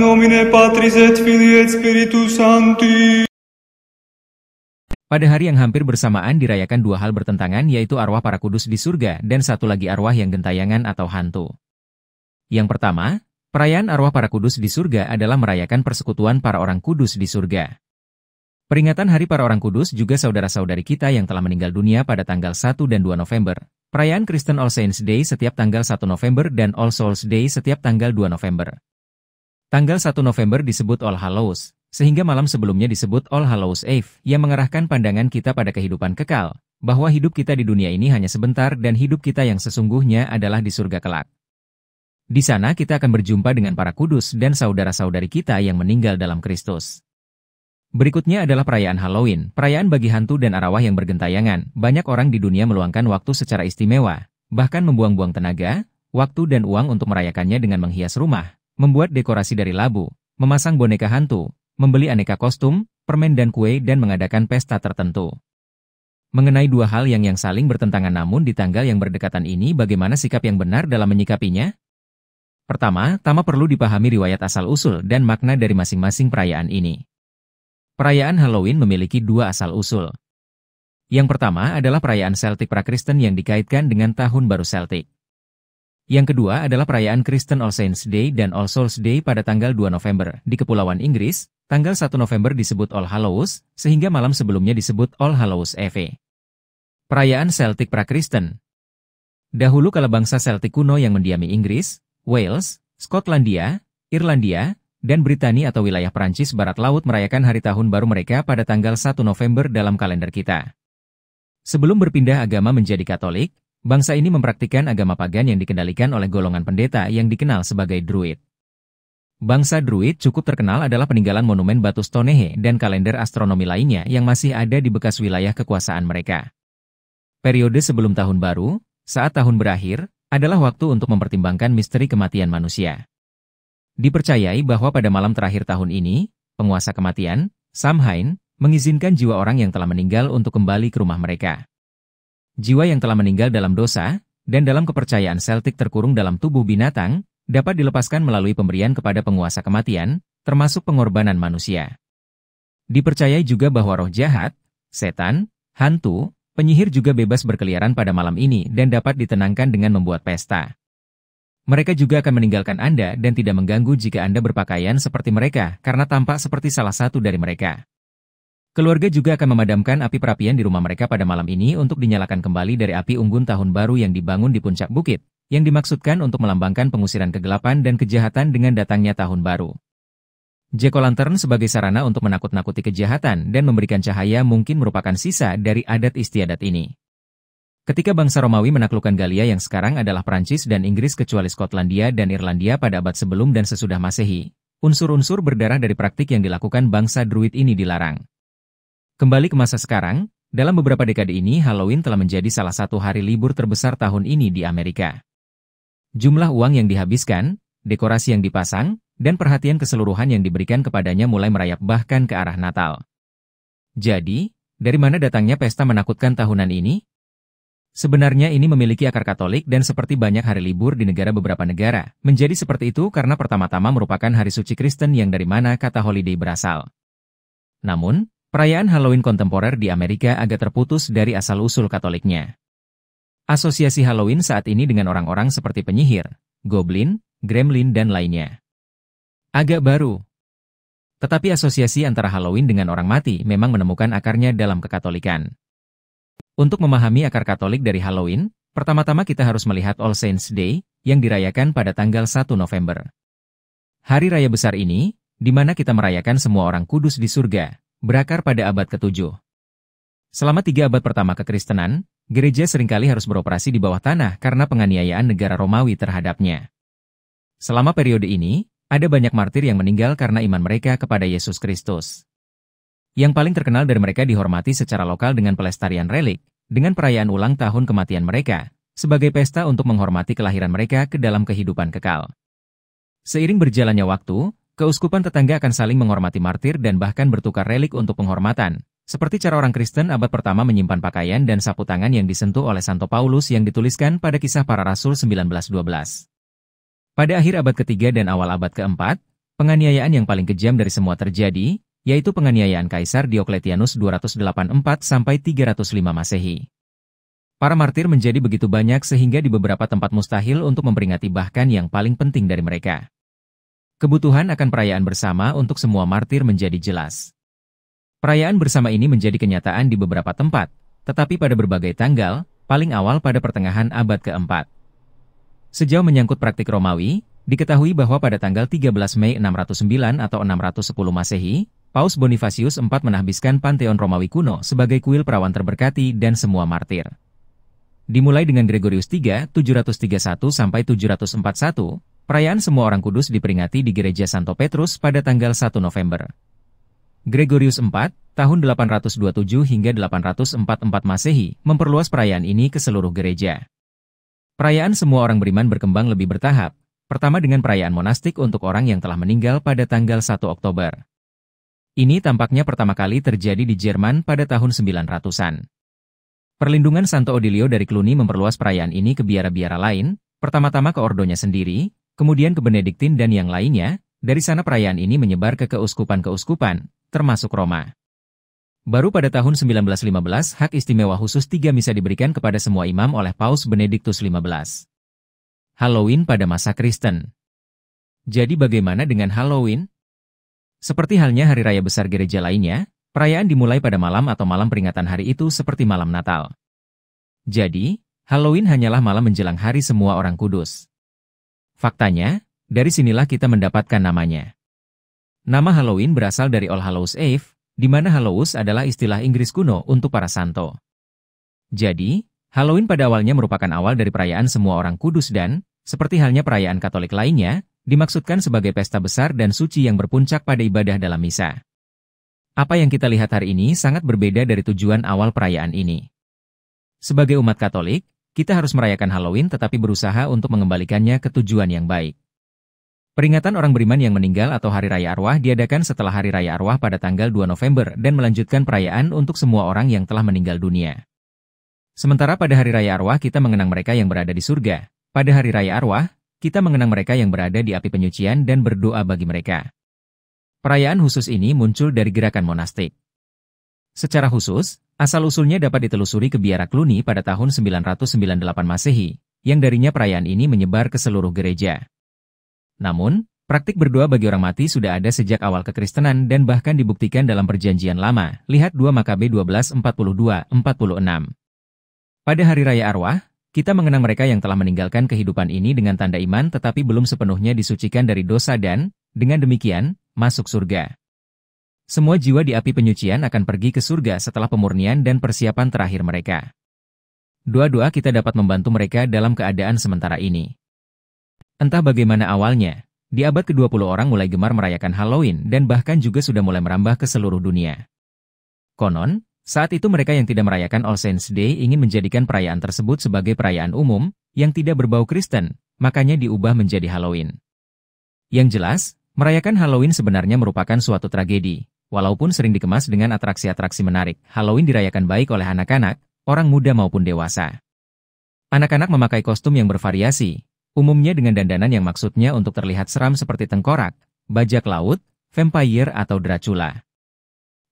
nomine Patris et Filii et Spiritus Sancti. Pada hari yang hampir bersamaan dirayakan dua hal bertentangan, yaitu arwah para kudus di surga dan satu lagi arwah yang gentayangan atau hantu. Yang pertama, perayaan arwah para kudus di surga adalah merayakan persekutuan para orang kudus di surga. Peringatan Hari Para Orang Kudus juga saudara-saudari kita yang telah meninggal dunia pada tanggal 1 dan 2 November. Perayaan Kristen All Saints Day setiap tanggal 1 November dan All Souls Day setiap tanggal 2 November. Tanggal 1 November disebut All Hallows, sehingga malam sebelumnya disebut All Hallows Eve, yang mengarahkan pandangan kita pada kehidupan kekal, bahwa hidup kita di dunia ini hanya sebentar dan hidup kita yang sesungguhnya adalah di surga kelak. Di sana kita akan berjumpa dengan para kudus dan saudara-saudari kita yang meninggal dalam Kristus. Berikutnya adalah perayaan Halloween, perayaan bagi hantu dan arwah yang bergentayangan. Banyak orang di dunia meluangkan waktu secara istimewa, bahkan membuang-buang tenaga, waktu dan uang untuk merayakannya dengan menghias rumah, membuat dekorasi dari labu, memasang boneka hantu, membeli aneka kostum, permen dan kue dan mengadakan pesta tertentu. Mengenai dua hal yang saling bertentangan namun di tanggal yang berdekatan ini, bagaimana sikap yang benar dalam menyikapinya? Pertama-tama perlu dipahami riwayat asal-usul dan makna dari masing-masing perayaan ini. Perayaan Halloween memiliki dua asal-usul. Yang pertama adalah perayaan Celtic pra-Kristen yang dikaitkan dengan Tahun Baru Celtic. Yang kedua adalah perayaan Kristen All Saints Day dan All Souls Day pada tanggal 2 November. Di Kepulauan Inggris, tanggal 1 November disebut All Hallows, sehingga malam sebelumnya disebut All Hallows Eve. Perayaan Celtic pra-Kristen. Dahulu kala bangsa Celtic kuno yang mendiami Inggris, Wales, Skotlandia, Irlandia, dan Britania atau wilayah Prancis Barat Laut merayakan hari tahun baru mereka pada tanggal 1 November dalam kalender kita. Sebelum berpindah agama menjadi Katolik, bangsa ini mempraktikkan agama pagan yang dikendalikan oleh golongan pendeta yang dikenal sebagai Druid. Bangsa Druid cukup terkenal adalah peninggalan monumen batu Stonehenge dan kalender astronomi lainnya yang masih ada di bekas wilayah kekuasaan mereka. Periode sebelum tahun baru, saat tahun berakhir, adalah waktu untuk mempertimbangkan misteri kematian manusia. Dipercayai bahwa pada malam terakhir tahun ini, penguasa kematian, Samhain, mengizinkan jiwa orang yang telah meninggal untuk kembali ke rumah mereka. Jiwa yang telah meninggal dalam dosa, dan dalam kepercayaan Celtic terkurung dalam tubuh binatang, dapat dilepaskan melalui pemberian kepada penguasa kematian, termasuk pengorbanan manusia. Dipercayai juga bahwa roh jahat, setan, hantu, penyihir juga bebas berkeliaran pada malam ini dan dapat ditenangkan dengan membuat pesta. Mereka juga akan meninggalkan Anda dan tidak mengganggu jika Anda berpakaian seperti mereka karena tampak seperti salah satu dari mereka. Keluarga juga akan memadamkan api perapian di rumah mereka pada malam ini untuk dinyalakan kembali dari api unggun tahun baru yang dibangun di puncak bukit, yang dimaksudkan untuk melambangkan pengusiran kegelapan dan kejahatan dengan datangnya tahun baru. Jack-o'-lantern sebagai sarana untuk menakut-nakuti kejahatan dan memberikan cahaya mungkin merupakan sisa dari adat istiadat ini. Ketika bangsa Romawi menaklukkan Galia yang sekarang adalah Prancis dan Inggris kecuali Skotlandia dan Irlandia pada abad sebelum dan sesudah Masehi, unsur-unsur berdarah dari praktik yang dilakukan bangsa Druid ini dilarang. Kembali ke masa sekarang, dalam beberapa dekade ini Halloween telah menjadi salah satu hari libur terbesar tahun ini di Amerika. Jumlah uang yang dihabiskan, dekorasi yang dipasang, dan perhatian keseluruhan yang diberikan kepadanya mulai merayap bahkan ke arah Natal. Jadi, dari mana datangnya pesta menakutkan tahunan ini? Sebenarnya ini memiliki akar Katolik dan seperti banyak hari libur di beberapa negara, menjadi seperti itu karena pertama-tama merupakan hari suci Kristen yang dari mana kata holiday berasal. Namun, perayaan Halloween kontemporer di Amerika agak terputus dari asal-usul Katoliknya. Asosiasi Halloween saat ini dengan orang-orang seperti penyihir, goblin, gremlin dan lainnya. Agak baru. Tetapi asosiasi antara Halloween dengan orang mati memang menemukan akarnya dalam kekatolikan. Untuk memahami akar Katolik dari Halloween, pertama-tama kita harus melihat All Saints Day, yang dirayakan pada tanggal 1 November. Hari raya besar ini, di mana kita merayakan semua orang kudus di surga, berakar pada abad ke-7. Selama 3 abad pertama kekristenan, gereja seringkali harus beroperasi di bawah tanah karena penganiayaan negara Romawi terhadapnya. Selama periode ini, ada banyak martir yang meninggal karena iman mereka kepada Yesus Kristus. Yang paling terkenal dari mereka dihormati secara lokal dengan pelestarian relik, dengan perayaan ulang tahun kematian mereka, sebagai pesta untuk menghormati kelahiran mereka ke dalam kehidupan kekal. Seiring berjalannya waktu, keuskupan tetangga akan saling menghormati martir dan bahkan bertukar relik untuk penghormatan, seperti cara orang Kristen abad pertama menyimpan pakaian dan sapu tangan yang disentuh oleh Santo Paulus yang dituliskan pada Kisah Para Rasul 19:12. Pada akhir abad ketiga dan awal abad keempat, Penganiayaan yang paling kejam dari semua terjadi, yaitu penganiayaan Kaisar Diokletianus 284–305 Masehi. Para martir menjadi begitu banyak sehingga di beberapa tempat mustahil untuk memperingati bahkan yang paling penting dari mereka. Kebutuhan akan perayaan bersama untuk semua martir menjadi jelas. Perayaan bersama ini menjadi kenyataan di beberapa tempat, tetapi pada berbagai tanggal, paling awal pada pertengahan abad keempat. Sejauh menyangkut praktik Romawi, diketahui bahwa pada tanggal 13 Mei 609 atau 610 Masehi, Paus Bonifasius IV menahbiskan Pantheon Romawi kuno sebagai kuil perawan terberkati dan semua martir. Dimulai dengan Gregorius III, 731–741, perayaan semua orang kudus diperingati di Gereja Santo Petrus pada tanggal 1 November. Gregorius IV, tahun 827 hingga 844 Masehi, memperluas perayaan ini ke seluruh gereja. Perayaan semua orang beriman berkembang lebih bertahap, pertama dengan perayaan monastik untuk orang yang telah meninggal pada tanggal 1 Oktober. Ini tampaknya pertama kali terjadi di Jerman pada tahun 900-an. Perlindungan Santo Odilio dari Cluny memperluas perayaan ini ke biara-biara lain, pertama-tama ke ordonya sendiri, kemudian ke Benediktin dan yang lainnya, dari sana perayaan ini menyebar ke keuskupan-keuskupan, termasuk Roma. Baru pada tahun 1915 hak istimewa khusus 3 misa diberikan kepada semua imam oleh Paus Benediktus XV. Halloween pada masa Kristen. Jadi bagaimana dengan Halloween? Seperti halnya hari raya besar gereja lainnya, perayaan dimulai pada malam atau malam peringatan hari itu seperti malam Natal. Jadi, Halloween hanyalah malam menjelang hari semua orang kudus. Faktanya, dari sinilah kita mendapatkan namanya. Nama Halloween berasal dari All Hallows Eve, di mana Hallows adalah istilah Inggris kuno untuk para santo. Jadi, Halloween pada awalnya merupakan awal dari perayaan semua orang kudus dan, seperti halnya perayaan Katolik lainnya, dimaksudkan sebagai pesta besar dan suci yang berpuncak pada ibadah dalam misa. Apa yang kita lihat hari ini sangat berbeda dari tujuan awal perayaan ini. Sebagai umat Katolik, kita harus merayakan Halloween tetapi berusaha untuk mengembalikannya ke tujuan yang baik. Peringatan orang beriman yang meninggal atau Hari Raya Arwah diadakan setelah Hari Raya Arwah pada tanggal 2 November dan melanjutkan perayaan untuk semua orang yang telah meninggal dunia. Sementara pada Hari Raya Arwah kita mengenang mereka yang berada di surga, pada Hari Raya Arwah, kita mengenang mereka yang berada di api penyucian dan berdoa bagi mereka. Perayaan khusus ini muncul dari gerakan monastik. Secara khusus, asal-usulnya dapat ditelusuri ke biara Cluny pada tahun 998 Masehi, yang darinya perayaan ini menyebar ke seluruh gereja. Namun, praktik berdoa bagi orang mati sudah ada sejak awal kekristenan dan bahkan dibuktikan dalam Perjanjian Lama, lihat 2 Makabe 12:42–46. Pada Hari Raya Arwah, kita mengenang mereka yang telah meninggalkan kehidupan ini dengan tanda iman tetapi belum sepenuhnya disucikan dari dosa dan, dengan demikian, masuk surga. Semua jiwa di api penyucian akan pergi ke surga setelah pemurnian dan persiapan terakhir mereka. Doa-doa kita dapat membantu mereka dalam keadaan sementara ini. Entah bagaimana awalnya, di abad ke-20 orang mulai gemar merayakan Halloween dan bahkan juga sudah mulai merambah ke seluruh dunia. Konon, saat itu mereka yang tidak merayakan All Saints' Day ingin menjadikan perayaan tersebut sebagai perayaan umum, yang tidak berbau Kristen, makanya diubah menjadi Halloween. Yang jelas, merayakan Halloween sebenarnya merupakan suatu tragedi. Walaupun sering dikemas dengan atraksi-atraksi menarik, Halloween dirayakan baik oleh anak-anak, orang muda maupun dewasa. Anak-anak memakai kostum yang bervariasi, umumnya dengan dandanan yang maksudnya untuk terlihat seram seperti tengkorak, bajak laut, vampire atau Dracula.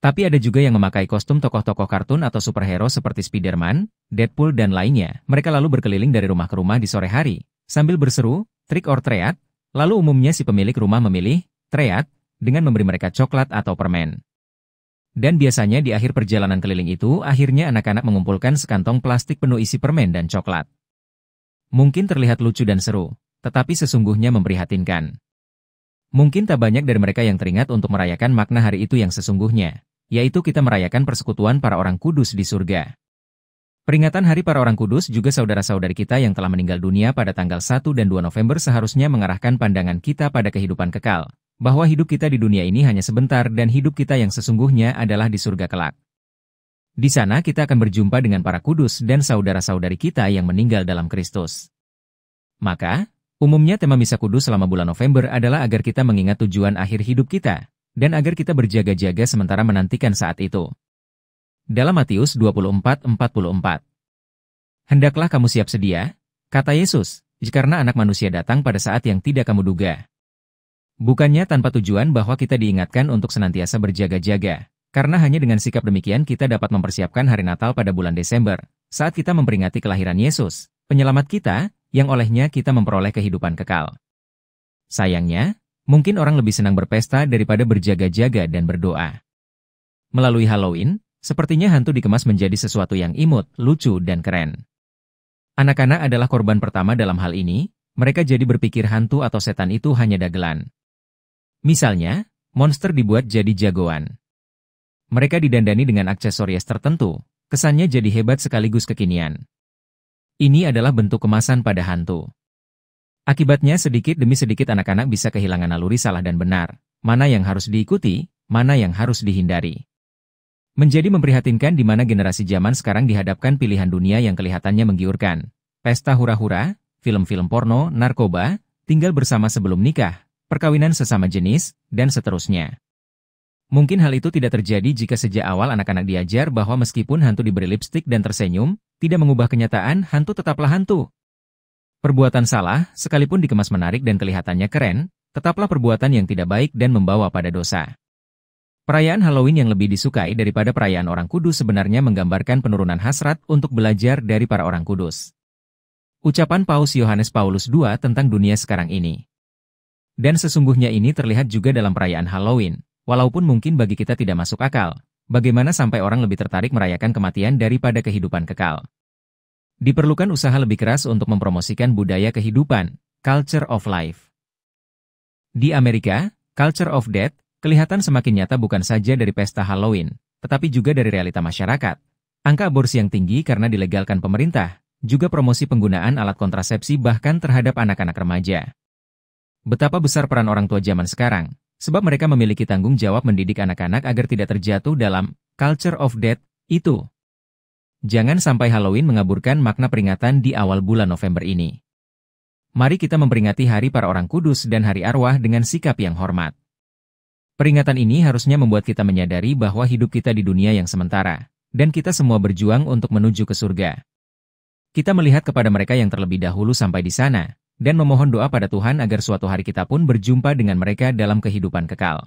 Tapi ada juga yang memakai kostum tokoh-tokoh kartun atau superhero seperti Spider-Man, Deadpool dan lainnya. Mereka lalu berkeliling dari rumah ke rumah di sore hari, sambil berseru, trick or treat, lalu umumnya si pemilik rumah memilih, treat, dengan memberi mereka coklat atau permen. Dan biasanya di akhir perjalanan keliling itu, akhirnya anak-anak mengumpulkan sekantong plastik penuh isi permen dan coklat. Mungkin terlihat lucu dan seru, tetapi sesungguhnya memprihatinkan. Mungkin tak banyak dari mereka yang teringat untuk merayakan makna hari itu yang sesungguhnya, yaitu kita merayakan persekutuan para orang kudus di surga. Peringatan Hari Para Orang Kudus juga saudara-saudari kita yang telah meninggal dunia pada tanggal 1 dan 2 November seharusnya mengarahkan pandangan kita pada kehidupan kekal, bahwa hidup kita di dunia ini hanya sebentar dan hidup kita yang sesungguhnya adalah di surga kelak. Di sana kita akan berjumpa dengan para kudus dan saudara-saudari kita yang meninggal dalam Kristus. Maka, umumnya tema Misa Kudus selama bulan November adalah agar kita mengingat tujuan akhir hidup kita, dan agar kita berjaga-jaga sementara menantikan saat itu. Dalam Matius 24:44. Hendaklah kamu siap sedia, kata Yesus, karena Anak Manusia datang pada saat yang tidak kamu duga. Bukannya tanpa tujuan bahwa kita diingatkan untuk senantiasa berjaga-jaga, karena hanya dengan sikap demikian kita dapat mempersiapkan hari Natal pada bulan Desember, saat kita memperingati kelahiran Yesus, penyelamat kita, yang olehnya kita memperoleh kehidupan kekal. Sayangnya, mungkin orang lebih senang berpesta daripada berjaga-jaga dan berdoa. Melalui Halloween, sepertinya hantu dikemas menjadi sesuatu yang imut, lucu, dan keren. Anak-anak adalah korban pertama dalam hal ini, mereka jadi berpikir hantu atau setan itu hanya dagelan. Misalnya, monster dibuat jadi jagoan. Mereka didandani dengan aksesoris tertentu, kesannya jadi hebat sekaligus kekinian. Ini adalah bentuk kemasan pada hantu. Akibatnya sedikit demi sedikit anak-anak bisa kehilangan naluri salah dan benar, mana yang harus diikuti, mana yang harus dihindari. Menjadi memprihatinkan di mana generasi zaman sekarang dihadapkan pilihan dunia yang kelihatannya menggiurkan. Pesta hura-hura, film-film porno, narkoba, tinggal bersama sebelum nikah, perkawinan sesama jenis, dan seterusnya. Mungkin hal itu tidak terjadi jika sejak awal anak-anak diajar bahwa meskipun hantu diberi lipstik dan tersenyum, tidak mengubah kenyataan, hantu tetaplah hantu. Perbuatan salah, sekalipun dikemas menarik dan kelihatannya keren, tetaplah perbuatan yang tidak baik dan membawa pada dosa. Perayaan Halloween yang lebih disukai daripada perayaan Orang Kudus sebenarnya menggambarkan penurunan hasrat untuk belajar dari para orang kudus. Ucapan Paus Yohanes Paulus II tentang dunia sekarang ini. Dan sesungguhnya ini terlihat juga dalam perayaan Halloween, walaupun mungkin bagi kita tidak masuk akal, bagaimana sampai orang lebih tertarik merayakan kematian daripada kehidupan kekal. Diperlukan usaha lebih keras untuk mempromosikan budaya kehidupan, culture of life. Di Amerika, culture of death kelihatan semakin nyata bukan saja dari pesta Halloween, tetapi juga dari realita masyarakat. Angka aborsi yang tinggi karena dilegalkan pemerintah, juga promosi penggunaan alat kontrasepsi bahkan terhadap anak-anak remaja. Betapa besar peran orang tua zaman sekarang, sebab mereka memiliki tanggung jawab mendidik anak-anak agar tidak terjatuh dalam culture of death itu. Jangan sampai Halloween mengaburkan makna peringatan di awal bulan November ini. Mari kita memperingati Hari Para Orang Kudus dan Hari Arwah dengan sikap yang hormat. Peringatan ini harusnya membuat kita menyadari bahwa hidup kita di dunia yang sementara, dan kita semua berjuang untuk menuju ke surga. Kita melihat kepada mereka yang terlebih dahulu sampai di sana, dan memohon doa pada Tuhan agar suatu hari kita pun berjumpa dengan mereka dalam kehidupan kekal.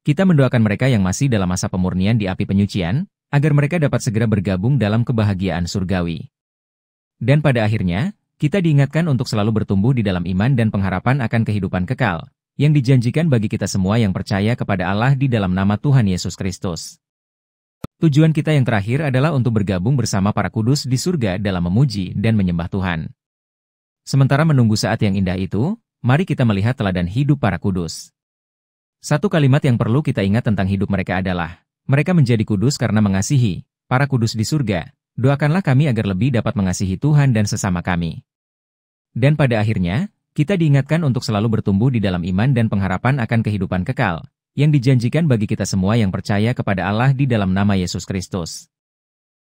Kita mendoakan mereka yang masih dalam masa pemurnian di api penyucian, agar mereka dapat segera bergabung dalam kebahagiaan surgawi. Dan pada akhirnya, kita diingatkan untuk selalu bertumbuh di dalam iman dan pengharapan akan kehidupan kekal, yang dijanjikan bagi kita semua yang percaya kepada Allah di dalam nama Tuhan Yesus Kristus. Tujuan kita yang terakhir adalah untuk bergabung bersama para kudus di surga dalam memuji dan menyembah Tuhan. Sementara menunggu saat yang indah itu, mari kita melihat teladan hidup para kudus. Satu kalimat yang perlu kita ingat tentang hidup mereka adalah, mereka menjadi kudus karena mengasihi, para kudus di surga, doakanlah kami agar lebih dapat mengasihi Tuhan dan sesama kami. Dan pada akhirnya, kita diingatkan untuk selalu bertumbuh di dalam iman dan pengharapan akan kehidupan kekal, yang dijanjikan bagi kita semua yang percaya kepada Allah di dalam nama Yesus Kristus.